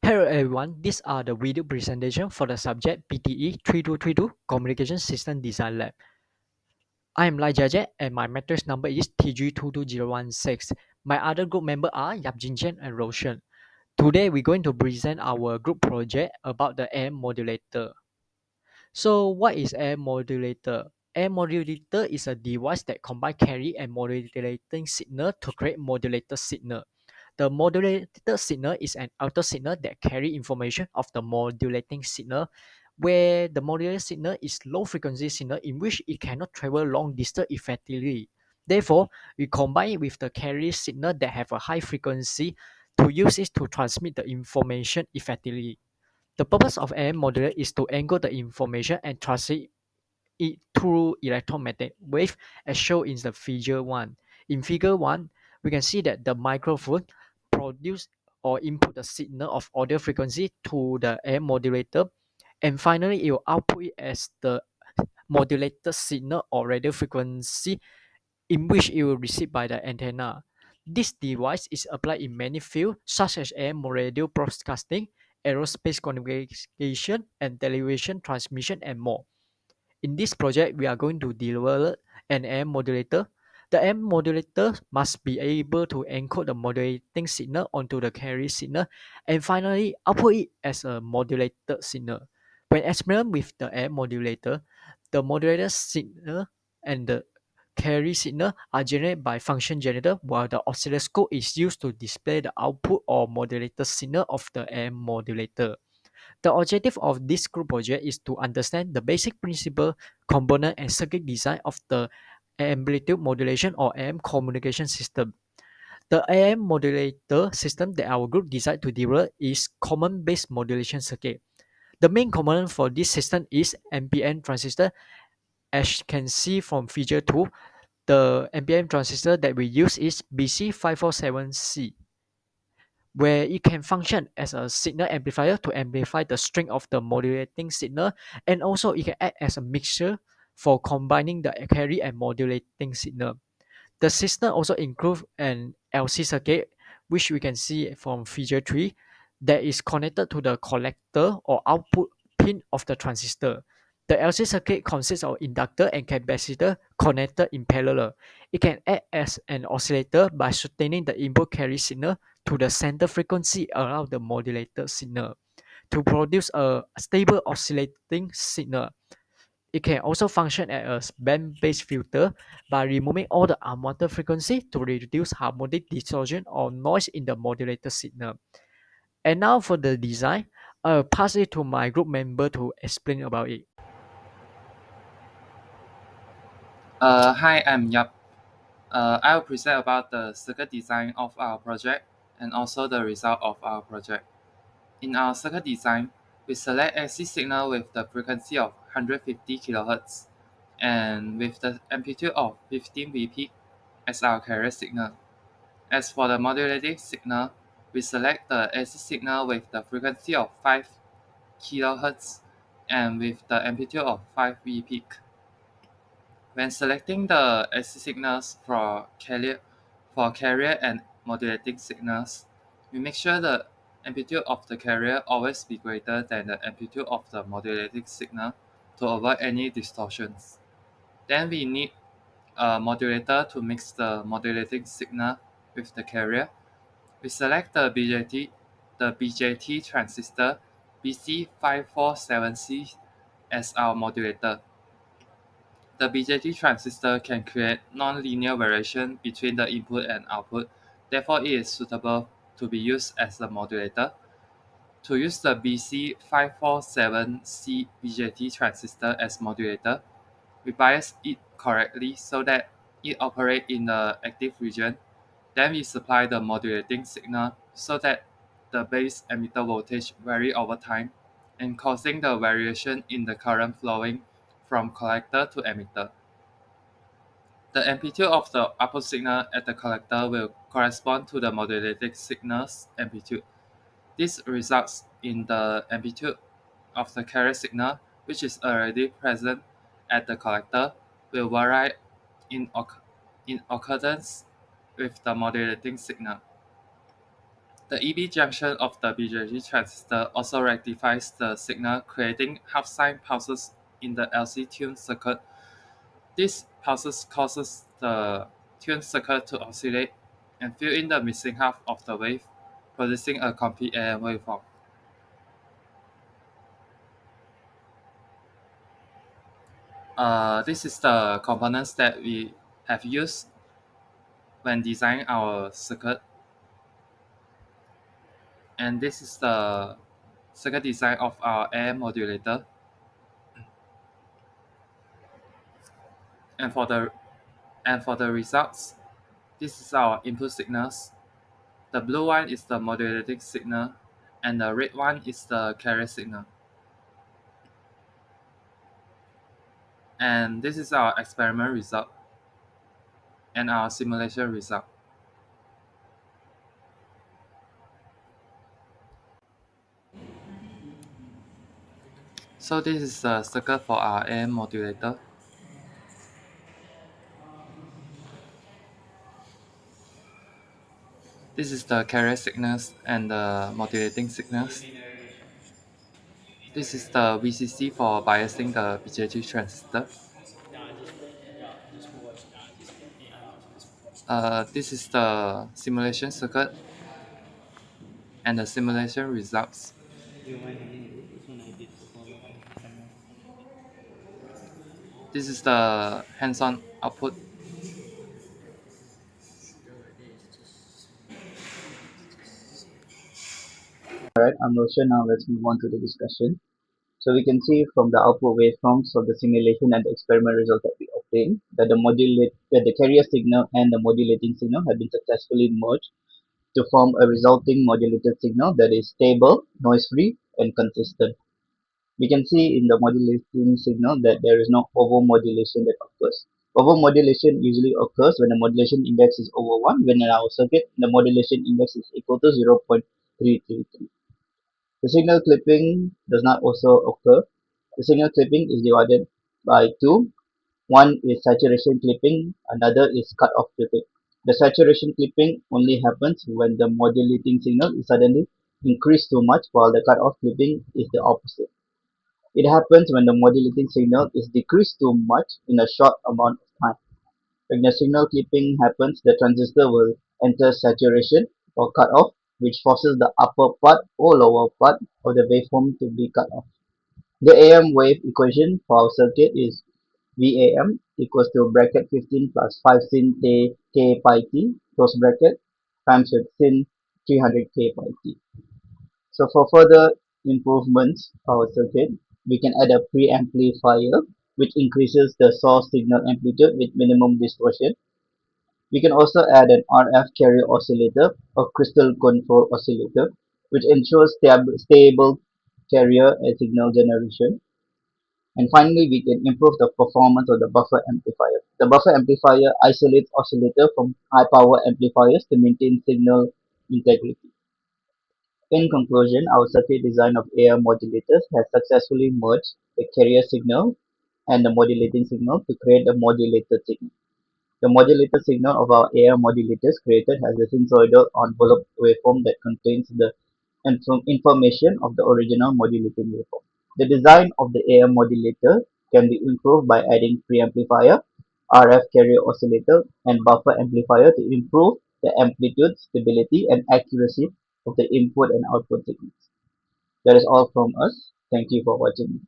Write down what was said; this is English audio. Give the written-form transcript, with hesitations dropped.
Hello everyone, these are the video presentation for the subject PTE 3232 Communication System Design Lab. I am Lai Jaje and my matrix number is TG22016. My other group members are Yap Jinchen and Roshan. Today we're going to present our group project about the AM modulator. So what is AM modulator? AM modulator is a device that combines carry and modulating signal to create modulator signal. The modulated signal is an outer signal that carry information of the modulating signal, where the modulated signal is low frequency signal in which it cannot travel long distance effectively. Therefore, we combine it with the carrier signal that have a high frequency to use it to transmit the information effectively. The purpose of AM modulator is to encode the information and transmit it through electromagnetic wave as shown in the figure 1. In figure 1, we can see that the microphone produce or input the signal of audio frequency to the AM modulator, and finally it will output it as the modulated signal or radio frequency in which it will receive by the antenna. This device is applied in many fields such as AM radio broadcasting, aerospace communication, and television transmission and more. In this project, we are going to develop an AM modulator. The AM modulator must be able to encode the modulating signal onto the carrier signal and finally output it as a modulated signal. When experiment with the AM modulator, the modulated signal and the carrier signal are generated by function generator while the oscilloscope is used to display the output or modulated signal of the AM modulator. The objective of this group project is to understand the basic principle, component, and circuit design of the amplitude modulation or AM communication system. The AM modulator system that our group decided to develop is common base modulation circuit. The main component for this system is NPN transistor. As you can see from figure 2, the NPN transistor that we use is BC547C, where it can function as a signal amplifier to amplify the strength of the modulating signal, and also it can act as a mixture for combining the carry and modulating signal. The system also includes an LC circuit, which we can see from figure 3, that is connected to the collector or output pin of the transistor. The LC circuit consists of inductor and capacitor connected in parallel. It can act as an oscillator by sustaining the input carry signal to the center frequency around the modulated signal to produce a stable oscillating signal. It can also function as a band-based filter by removing all the unwanted frequency to reduce harmonic distortion or noise in the modulated signal. And now for the design, I'll pass it to my group member to explain about it. Hi, I'm Yap. I will present about the circuit design of our project and also the result of our project. In our circuit design, we select AC signal with the frequency of 150 kHz and with the amplitude of 15 Vp as our carrier signal. As for the modulating signal, we select the AC signal with the frequency of 5 kHz and with the amplitude of 5 Vp. When selecting the AC signals for carrier and modulating signals, we make sure the amplitude of the carrier always be greater than the amplitude of the modulating signal to avoid any distortions. Then we need a modulator to mix the modulating signal with the carrier. We select the BJT transistor BC547C as our modulator. The BJT transistor can create nonlinear variation between the input and output, therefore it is suitable to be used as a modulator. To use the BC547C BJT transistor as modulator, we bias it correctly so that it operates in the active region. Then we supply the modulating signal so that the base emitter voltage vary over time and causing the variation in the current flowing from collector to emitter. The amplitude of the output signal at the collector will correspond to the modulating signal's amplitude. This results in the amplitude of the carrier signal, which is already present at the collector, will vary in accordance with the modulating signal. The EB junction of the BJT transistor also rectifies the signal, creating half-sine pulses in the LC tuned circuit. These pulses causes the tuned circuit to oscillate and fill in the missing half of the wave, producing a complete AM waveform. This is the components that we have used when designing our circuit, and this is the circuit design of our AM modulator. And for the results, this is our input signals. The blue one is the modulating signal, and the red one is the carrier signal. And this is our experiment result and our simulation result. So this is the circuit for our AM modulator. This is the carrier signals and the modulating signals. This is the VCC for biasing the BJT transistor. This is the simulation circuit and the simulation results. This is the hands-on output. Alright, I'm Roshan. Now let's move on to the discussion. So we can see from the output waveforms of the simulation and the experiment result that we obtained that the carrier signal and the modulating signal have been successfully merged to form a resulting modulated signal that is stable, noise-free, and consistent. We can see in the modulating signal that there is no overmodulation that occurs. Overmodulation usually occurs when the modulation index is over 1, when in our circuit the modulation index is equal to 0.333. The signal clipping does not also occur. The signal clipping is divided by two. One is saturation clipping, another is cut-off clipping. The saturation clipping only happens when the modulating signal is suddenly increased too much, while the cut-off clipping is the opposite. It happens when the modulating signal is decreased too much in a short amount of time. When the signal clipping happens, the transistor will enter saturation or cut off, which forces the upper part or lower part of the waveform to be cut off. The AM wave equation for our circuit is VAM equals to bracket 15 plus 5 sin k pi t close bracket times with sin 300 k pi t. So for further improvements of our circuit, we can add a preamplifier which increases the source signal amplitude with minimum distortion. We can also add an RF carrier oscillator or crystal control oscillator which ensures stable carrier and signal generation. And finally, we can improve the performance of the buffer amplifier. The buffer amplifier isolates oscillator from high power amplifiers to maintain signal integrity. In conclusion, our circuit design of AR modulators has successfully merged the carrier signal and the modulating signal to create a modulated signal. The modulated signal of our AR modulators created has a sinusoidal enveloped waveform that contains the information of the original modulating waveform. The design of the AR modulator can be improved by adding preamplifier, RF carrier oscillator, and buffer amplifier to improve the amplitude, stability, and accuracy of the input and output signals. That is all from us. Thank you for watching.